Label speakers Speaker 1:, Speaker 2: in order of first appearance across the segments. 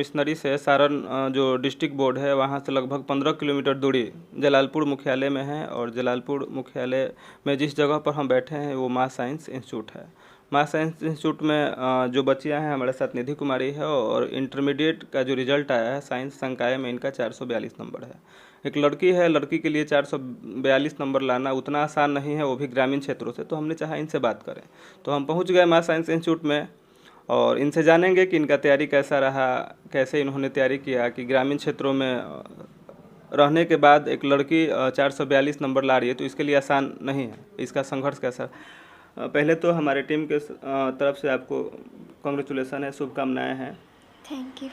Speaker 1: कमिश्नरी से सारण जो district board है वहाँ से लगभग 15 किलोमीटर दूरी जलालपुर मुख्यालय में है। और जलालपुर मुख्यालय में जिस जगह पर हम बैठे हैं वो मास साइंस इंस्टीट्यूट है। मास साइंस इंस्टीट्यूट में जो बच्चियां हैं हमारे साथ निधि कुमारी है, और इंटरमीडिएट का जो रिजल्ट आया है साइंस संकाय में इनका 442 नंबर है। एक लड़की है, लड़की के लिए 442 नंबर लाना उतना आसान नहीं है, वो भी ग्रामीण क्षेत्रों से। तो हमने चाहा इनसे बात करें, तो हम पहुंच गए मास साइंस इंस्टीट्यूट में और इनसे जानेंगे कि इनका तैयारी कैसा रहा, कैसे इन्होंने तैयारी किया कि ग्रामीण क्षेत्रों में रहने के बाद एक लड़की 442 नंबर ला रही है तो इसके लिए आसान नहीं है, इसका संघर्ष कैसा। पहले तो हमारे टीम के तरफ से आपको कांग्रेचुलेसन है, शुभकामनाएं हैं।
Speaker 2: Thank you.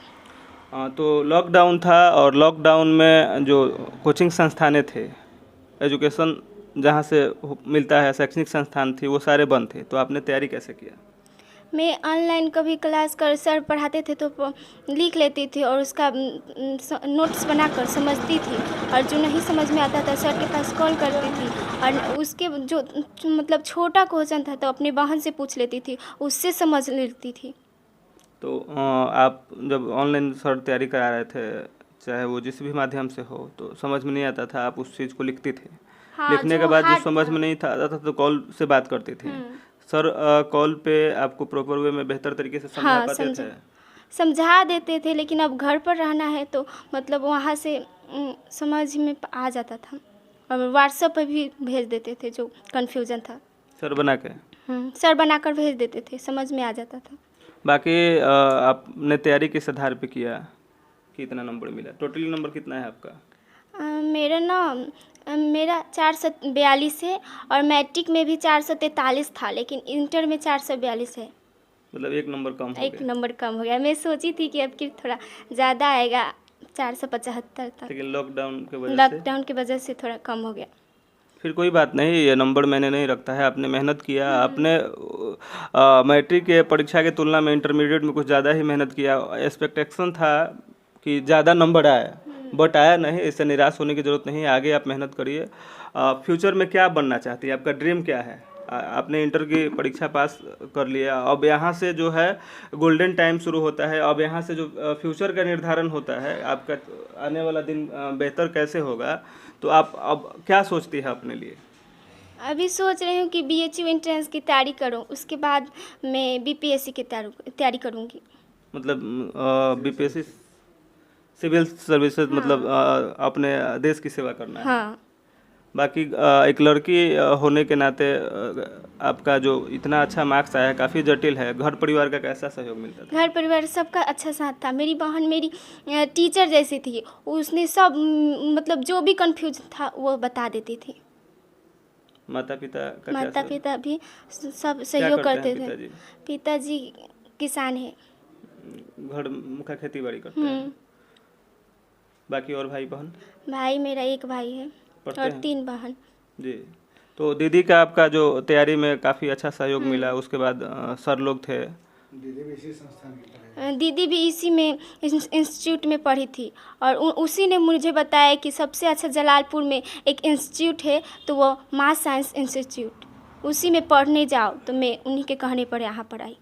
Speaker 1: तो लॉकडाउन था और लॉकडाउन में जो कोचिंग संस्थानें थे, एजुकेशन जहाँ से मिलता है, शैक्षणिक संस्थान थी, वो सारे बंद थे। तो आपने तैयारी कैसे किया?
Speaker 2: मैं ऑनलाइन कभी क्लास कर सर पढ़ाते थे तो लिख लेती थी और उसका नोट्स बनाकर समझती थी, और जो नहीं समझ में आता था सर के पास कॉल करती थी, और उसके जो मतलब छोटा क्वेश्चन था तो अपनी बहन से पूछ लेती थी, उससे समझ लेती थी।
Speaker 1: तो आप जब ऑनलाइन सर तैयारी करा रहे थे, चाहे वो जिस भी माध्यम से हो, तो समझ में नहीं आता था, आप उस चीज़ को लिखती थी।
Speaker 2: हाँ,
Speaker 1: लिखने के बाद जो समझ में नहीं था आता था तो कॉल से बात करती थी। सर कॉल पे आपको प्रॉपर वे में बेहतर तरीके से समझा पाते थे?
Speaker 2: समझा देते थे, लेकिन अब घर पर रहना है तो मतलब वहाँ से समझ में आ जाता था, और व्हाट्सएप पर भी भेज देते थे जो कन्फ्यूजन था।
Speaker 1: सर बना के?
Speaker 2: सर बनाकर भेज देते थे, समझ में आ जाता था।
Speaker 1: बाकी आपने तैयारी किस आधार पे किया, कितना नंबर मिला? टोटली नंबर कितना है आपका?
Speaker 2: मेरा 442 है, और मैट्रिक में भी 443 था, लेकिन इंटर में 442 है।
Speaker 1: मतलब एक नंबर कम हो गया।
Speaker 2: एक नंबर कम हो गया। मैं सोची थी कि अब कि थोड़ा ज़्यादा आएगा, 475 तक,
Speaker 1: लेकिन लॉकडाउन की
Speaker 2: वजह से थोड़ा कम हो गया।
Speaker 1: फिर कोई बात नहीं, ये नंबर मैंने नहीं रखता है। आपने मेहनत किया, आपने मैट्रिक के परीक्षा की तुलना में इंटरमीडिएट में कुछ ज़्यादा ही मेहनत किया। एक्सपेक्टेशन था कि ज़्यादा नंबर आए, बट आया नहीं। इससे निराश होने की ज़रूरत नहीं है, आगे आप मेहनत करिए। फ्यूचर में क्या बनना चाहती है, आपका ड्रीम क्या है? आपने इंटर की परीक्षा पास कर लिया, अब यहाँ से जो है गोल्डन टाइम शुरू होता है। अब यहाँ से जो फ्यूचर का निर्धारण होता है, आपका आने वाला दिन बेहतर कैसे होगा, तो आप अब क्या सोचती है अपने लिए?
Speaker 2: अभी सोच रही हूँ कि BHU एंट्रेंस की तैयारी करूँ, उसके बाद मैं BPSC की तैयारी करूँगी।
Speaker 1: मतलब BPSC सिविल सर्विसेज, मतलब अपने देश की सेवा करना है।
Speaker 2: हाँ।
Speaker 1: बाकी एक लड़की होने के नाते आपका जो इतना अच्छा मार्क्स आया है, काफ़ी जटिल है। घर परिवार का कैसा सहयोग मिलता था?
Speaker 2: घर परिवार सबका अच्छा साथ था। मेरी बहन मेरी टीचर जैसी थी, उसने सब मतलब जो भी कंफ्यूज था वो बता देती थी।
Speaker 1: माता पिता
Speaker 2: भी सब सहयोग करते थे। पिताजी किसान है,
Speaker 1: घर मुखा खेती बाड़ी करते हैं। बाकी और भाई
Speaker 2: मेरा एक भाई है और 3 बहन।
Speaker 1: जी। तो दीदी का आपका जो तैयारी में काफ़ी अच्छा सहयोग मिला, उसके बाद सर लोग थे।
Speaker 2: दीदी भी इसी में इंस्टीट्यूट में पढ़ी थी, और उसी ने मुझे बताया कि सबसे अच्छा जलालपुर में एक इंस्टीट्यूट है, तो वो मास साइंस इंस्टीट्यूट, उसी में पढ़ने जाओ। तो मैं उन्हीं के कहने पर यहाँ पर आई।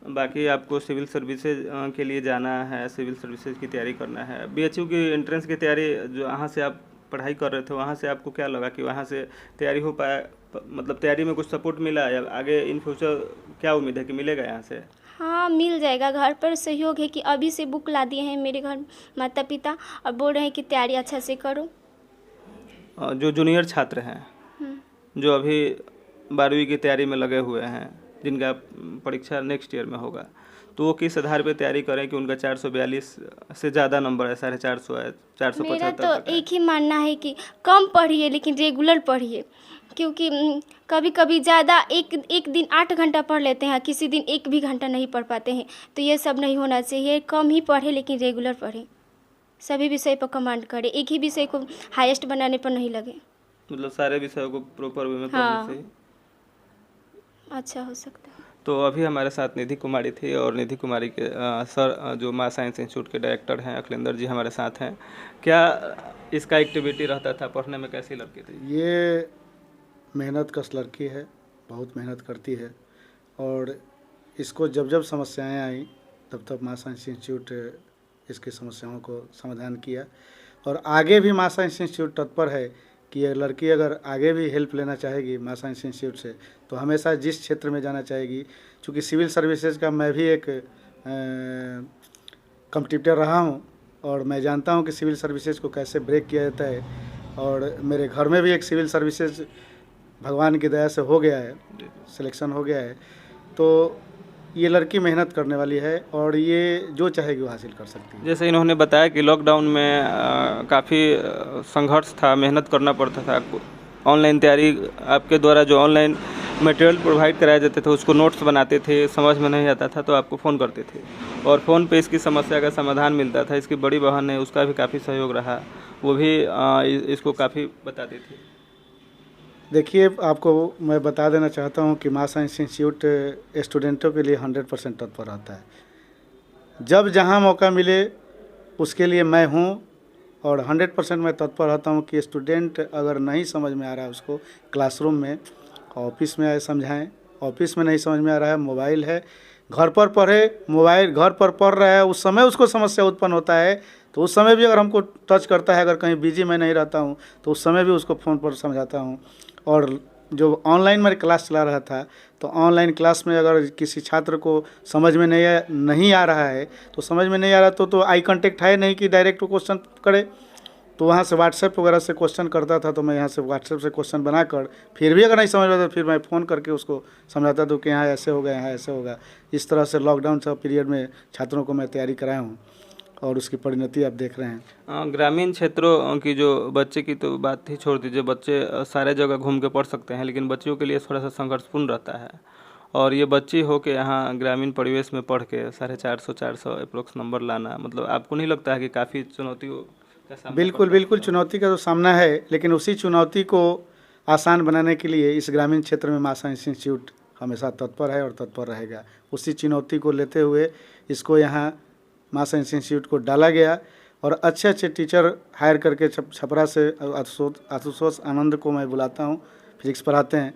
Speaker 1: बाकी आपको सिविल सर्विसेज के लिए जाना है, सिविल सर्विसेज की तैयारी करना है। BHU की एंट्रेंस की तैयारी जो यहाँ से आप पढ़ाई कर रहे थे, वहाँ से आपको क्या लगा कि वहाँ से तैयारी हो पाया? मतलब तैयारी में कुछ सपोर्ट मिला, या आगे इन फ्यूचर क्या उम्मीद है कि मिलेगा यहाँ से?
Speaker 2: हाँ, मिल जाएगा। घर पर सहयोग है कि अभी से बुक ला दिए हैं मेरे घर माता पिता, और बोल रहे हैं कि तैयारी अच्छा से करो।
Speaker 1: जो जूनियर छात्र हैं, जो अभी 12वीं की तैयारी में लगे हुए हैं, जिनका परीक्षा नेक्स्ट ईयर में होगा, तो वो किस आधार पे तैयारी करें कि उनका 442 से ज़्यादा नंबर है, 450 है, 475?
Speaker 2: मेरा तो एक ही मानना है कि कम पढ़िए, लेकिन रेगुलर पढ़िए, क्योंकि कभी कभी ज़्यादा एक दिन 8 घंटा पढ़ लेते हैं, किसी दिन 1 भी घंटा नहीं पढ़ पाते हैं। तो ये सब नहीं होना चाहिए। कम ही पढ़े लेकिन रेगुलर पढ़ें, सभी विषय पर कमांड करें, एक ही विषय को हाईएस्ट बनाने पर नहीं लगे।
Speaker 1: मतलब सारे विषयों को प्रॉपर वे में पढ़ने से
Speaker 2: अच्छा हो सकता है।
Speaker 1: तो अभी हमारे साथ निधि कुमारी थी, और निधि कुमारी के सर जो मास साइंस इंस्टीट्यूट के डायरेक्टर हैं अखिलेंद्र जी हमारे साथ हैं। क्या इसका एक्टिविटी रहता था, पढ़ने में कैसी लड़की थी?
Speaker 3: ये मेहनत कश लड़की है, बहुत मेहनत करती है, और इसको जब जब समस्याएं आई तब तक माँ साइंस इंस्टीट्यूट इसकी समस्याओं को समाधान किया। और आगे भी माँ साइंस इंस्टीट्यूट तत्पर है कि ये लड़की अगर आगे भी हेल्प लेना चाहेगी माँ साइंस इंस्टीट्यूट से, तो हमेशा जिस क्षेत्र में जाना चाहेगी, चूँकि सिविल सर्विसेज का मैं भी एक कॉम्पिटिटर रहा हूँ और मैं जानता हूँ कि सिविल सर्विसेज को कैसे ब्रेक किया जाता है। और मेरे घर में भी एक सिविल सर्विसेज भगवान की दया से हो गया है, सिलेक्शन हो गया है। तो ये लड़की मेहनत करने वाली है और ये जो चाहेगी वो हासिल कर सकती है।
Speaker 1: जैसे इन्होंने बताया कि लॉकडाउन में काफ़ी संघर्ष था, मेहनत करना पड़ता था। ऑनलाइन तैयारी आपके द्वारा जो ऑनलाइन मटेरियल प्रोवाइड कराए जाते थे उसको नोट्स बनाते थे, समझ में नहीं आता था तो आपको फ़ोन करते थे और फ़ोन पे इसकी समस्या का समाधान मिलता था। इसकी बड़ी बहन है, उसका भी काफ़ी सहयोग रहा, वो भी इसको काफ़ी बताती थी।
Speaker 3: देखिए, आपको मैं बता देना चाहता हूँ कि माँ साइंस इंस्टीट्यूट स्टूडेंटों के लिए 100% तत्पर रहता है। जब जहाँ मौका मिले उसके लिए मैं हूँ और 100% मैं तत्पर रहता हूँ कि स्टूडेंट अगर नहीं समझ में आ रहा है उसको क्लासरूम में, ऑफिस में आए समझाएं। ऑफिस में नहीं समझ में आ रहा है, मोबाइल है, घर पर पढ़े, मोबाइल घर पर पढ़ रहा है, उस समय उसको समस्या उत्पन्न होता है तो उस समय भी अगर हमको टच करता है, अगर कहीं बिजी मैं नहीं रहता हूँ तो उस समय भी उसको फ़ोन पर समझाता हूँ। और जो ऑनलाइन मेरी क्लास चला रहा था तो ऑनलाइन क्लास में अगर किसी छात्र को समझ में नहीं आ रहा है तो समझ में नहीं आ रहा तो आई कांटेक्ट है नहीं कि डायरेक्ट क्वेश्चन करे, तो वहाँ से व्हाट्सएप वगैरह से क्वेश्चन करता था। तो मैं यहाँ से व्हाट्सएप से क्वेश्चन बनाकर फिर भी अगर नहीं समझ आता तो फिर मैं फ़ोन करके उसको समझाता था कि यहाँ ऐसे होगा, यहाँ ऐसे होगा। इस तरह से लॉकडाउन सब पीरियड में छात्रों को मैं तैयारी कराया हूँ और उसकी परिणति आप देख रहे हैं।
Speaker 1: ग्रामीण क्षेत्रों की जो बच्चे की तो बात ही छोड़ दीजिए, बच्चे सारे जगह घूम के पढ़ सकते हैं, लेकिन बच्चियों के लिए थोड़ा सा संघर्षपूर्ण रहता है। और ये बच्ची हो के यहाँ ग्रामीण परिवेश में पढ़ के 450 अप्रोक्स नंबर लाना, मतलब आपको नहीं लगता है कि काफ़ी चुनौतियों का सामना?
Speaker 3: बिल्कुल चुनौती का तो सामना है, लेकिन उसी चुनौती को आसान बनाने के लिए इस ग्रामीण क्षेत्र में माँ साइंस इंस्टीट्यूट हमेशा तत्पर है और तत्पर रहेगा। उसी चुनौती को लेते हुए इसको यहाँ माँ साइंस इंस्टीट्यूट को डाला गया और अच्छे टीचर हायर करके छपरा से आशुतोष आनंद को मैं बुलाता हूँ, फिजिक्स पढ़ाते हैं,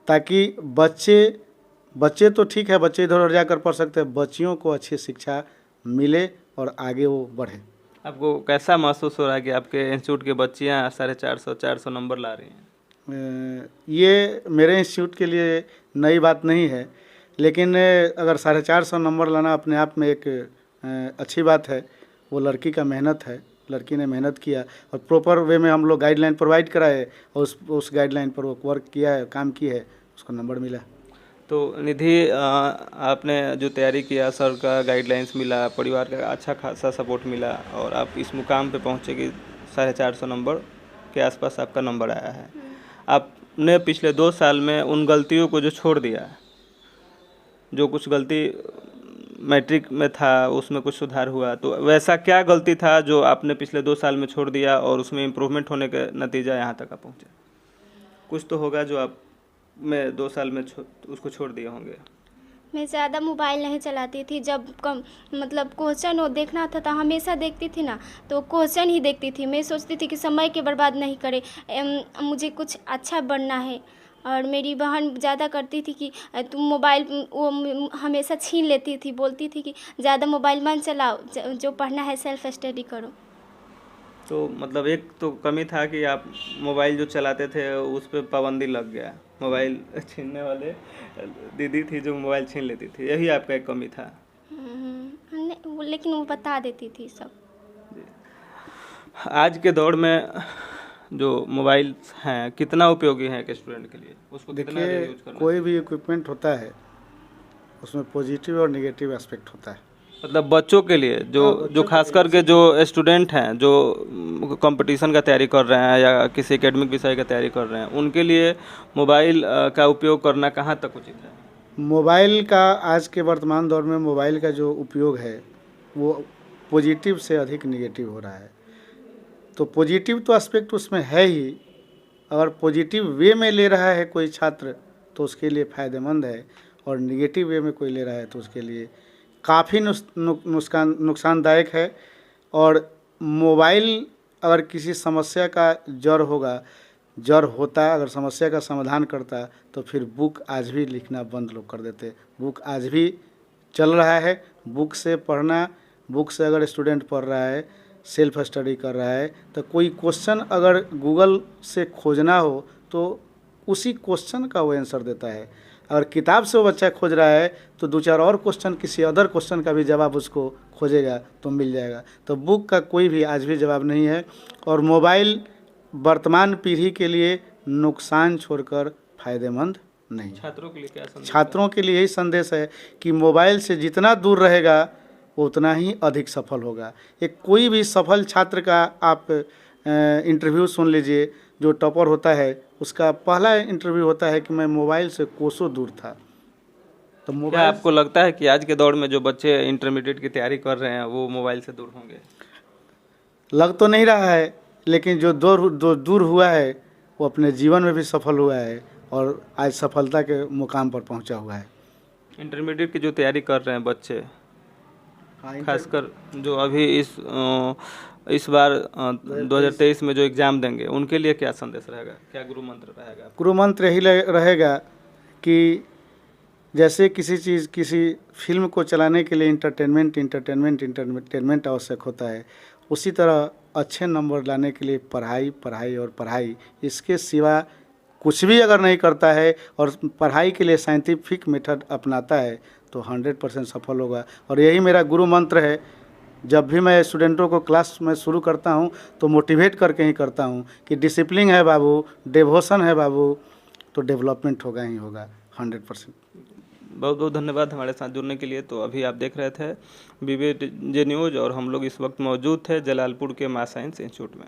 Speaker 3: ताकि बच्चे तो ठीक है, बच्चे इधर उधर जाकर पढ़ सकते हैं, बच्चियों को अच्छी शिक्षा मिले और आगे वो बढ़े।
Speaker 1: आपको कैसा महसूस हो रहा है कि आपके इंस्टीट्यूट की बच्चियाँ 450 नंबर ला रही हैं?
Speaker 3: ये मेरे इंस्टीट्यूट के लिए नई बात नहीं है, लेकिन अगर 450 नंबर लाना अपने आप में एक अच्छी बात है। वो लड़की का मेहनत है, लड़की ने मेहनत किया और प्रॉपर वे में हम लोग गाइडलाइन प्रोवाइड कराए और उस गाइडलाइन पर वो वर्क किया है, काम की है, उसको नंबर मिला।
Speaker 1: तो निधि, आपने जो तैयारी किया, सर का गाइडलाइंस मिला, परिवार का अच्छा खासा सपोर्ट मिला और आप इस मुकाम पे पहुँचे कि 450 नंबर के आसपास आपका नंबर आया है। आपने पिछले 2 साल में उन गलतियों को जो छोड़ दिया, जो कुछ गलती मैट्रिक में था उसमें कुछ सुधार हुआ, तो वैसा क्या गलती था जो आपने पिछले 2 साल में छोड़ दिया और उसमें इम्प्रूवमेंट होने का नतीजा यहाँ तक आप पहुँचे? कुछ तो होगा जो आप मैं 2 साल में उसको छोड़ दिए होंगे।
Speaker 2: मैं ज़्यादा मोबाइल नहीं चलाती थी। जब कम मतलब क्वेश्चन वो देखना था तो हमेशा देखती थी ना, तो क्वेश्चन ही देखती थी। मैं सोचती थी कि समय के बर्बाद नहीं करे, मुझे कुछ अच्छा बनना है। और मेरी बहन ज़्यादा करती थी कि तुम मोबाइल वो हमेशा छीन लेती थी, बोलती थी कि ज़्यादा मोबाइल मत चलाओ, जो पढ़ना है सेल्फ स्टडी करो।
Speaker 1: तो मतलब एक तो कमी था कि आप मोबाइल जो चलाते थे उस पर पाबंदी लग गया, मोबाइल छीनने वाले दीदी थी जो मोबाइल छीन लेती थी, यही आपका एक कमी था।
Speaker 2: लेकिन वो बता देती थी सब।
Speaker 1: आज के दौर में जो मोबाइल हैं कितना उपयोगी है एक स्टूडेंट के लिए, उसको कितना यूज करना?
Speaker 3: देखिए, कोई भी इक्विपमेंट होता है उसमें पॉजिटिव और नेगेटिव एस्पेक्ट होता है।
Speaker 1: मतलब बच्चों के लिए जो खास करके जो स्टूडेंट हैं जो कंपटीशन का तैयारी कर रहे हैं या किसी एकेडमिक विषय का तैयारी कर रहे हैं, उनके लिए मोबाइल का उपयोग करना कहाँ तक उचित है?
Speaker 3: मोबाइल का आज के वर्तमान दौर में मोबाइल का जो उपयोग है वो पॉजिटिव से अधिक नेगेटिव हो रहा है। तो पॉजिटिव तो एस्पेक्ट उसमें है ही, अगर पॉजिटिव वे में ले रहा है कोई छात्र तो उसके लिए फ़ायदेमंद है, और निगेटिव वे में कोई ले रहा है तो उसके लिए काफ़ी नुकसानदायक है। और मोबाइल अगर किसी समस्या का जड़ होता, अगर समस्या का समाधान करता तो फिर बुक आज भी लिखना बंद लोग कर देते, बुक आज भी चल रहा है। बुक से पढ़ना, बुक से अगर स्टूडेंट पढ़ रहा है, सेल्फ स्टडी कर रहा है, तो कोई क्वेश्चन अगर गूगल से खोजना हो तो उसी क्वेश्चन का वो आंसर देता है। अगर किताब से वो बच्चा खोज रहा है तो 2-4 और क्वेश्चन, किसी अदर क्वेश्चन का भी जवाब उसको खोजेगा तो मिल जाएगा। तो बुक का कोई भी आज भी जवाब नहीं है। और मोबाइल वर्तमान पीढ़ी के लिए नुकसान छोड़कर फ़ायदेमंद नहीं।
Speaker 1: छात्रों के लिए क्या संदेश?
Speaker 3: छात्रों के लिए यही संदेश है कि मोबाइल से जितना दूर रहेगा वो उतना ही अधिक सफल होगा। एक कोई भी सफल छात्र का आप इंटरव्यू सुन लीजिए, जो टॉपर होता है उसका पहला इंटरव्यू होता है कि मैं मोबाइल से कोसों दूर था। तो
Speaker 1: क्या
Speaker 3: मोबाइल,
Speaker 1: आपको लगता है कि आज के दौर में जो बच्चे इंटरमीडिएट की तैयारी कर रहे हैं वो मोबाइल से दूर होंगे?
Speaker 3: लग तो नहीं रहा है, लेकिन जो दूर हुआ है वो अपने जीवन में भी सफल हुआ है और आज सफलता के मुकाम पर पहुंचा हुआ है।
Speaker 1: इंटरमीडिएट की जो तैयारी कर रहे हैं बच्चे, खासकर जो अभी इस बार 2023 में जो एग्ज़ाम देंगे, उनके लिए क्या संदेश रहेगा, क्या गुरु मंत्र रहेगा?
Speaker 3: गुरु मंत्र यही रहेगा कि जैसे किसी फिल्म को चलाने के लिए इंटरटेनमेंट आवश्यक होता है, उसी तरह अच्छे नंबर लाने के लिए पढ़ाई पढ़ाई और पढ़ाई, इसके सिवा कुछ भी अगर नहीं करता है और पढ़ाई के लिए साइंटिफिक मेथड अपनाता है तो 100% सफल होगा। और यही मेरा गुरु मंत्र है। जब भी मैं स्टूडेंटों को क्लास में शुरू करता हूं तो मोटिवेट करके ही करता हूं कि डिसिप्लिन है बाबू, डिवोशन है बाबू, तो डेवलपमेंट होगा ही होगा 100%।
Speaker 1: बहुत बहुत धन्यवाद हमारे साथ जुड़ने के लिए। तो अभी आप देख रहे थे BBJ न्यूज़ और हम लोग इस वक्त मौजूद थे जलालपुर के मास साइंस इंस्टीट्यूट में।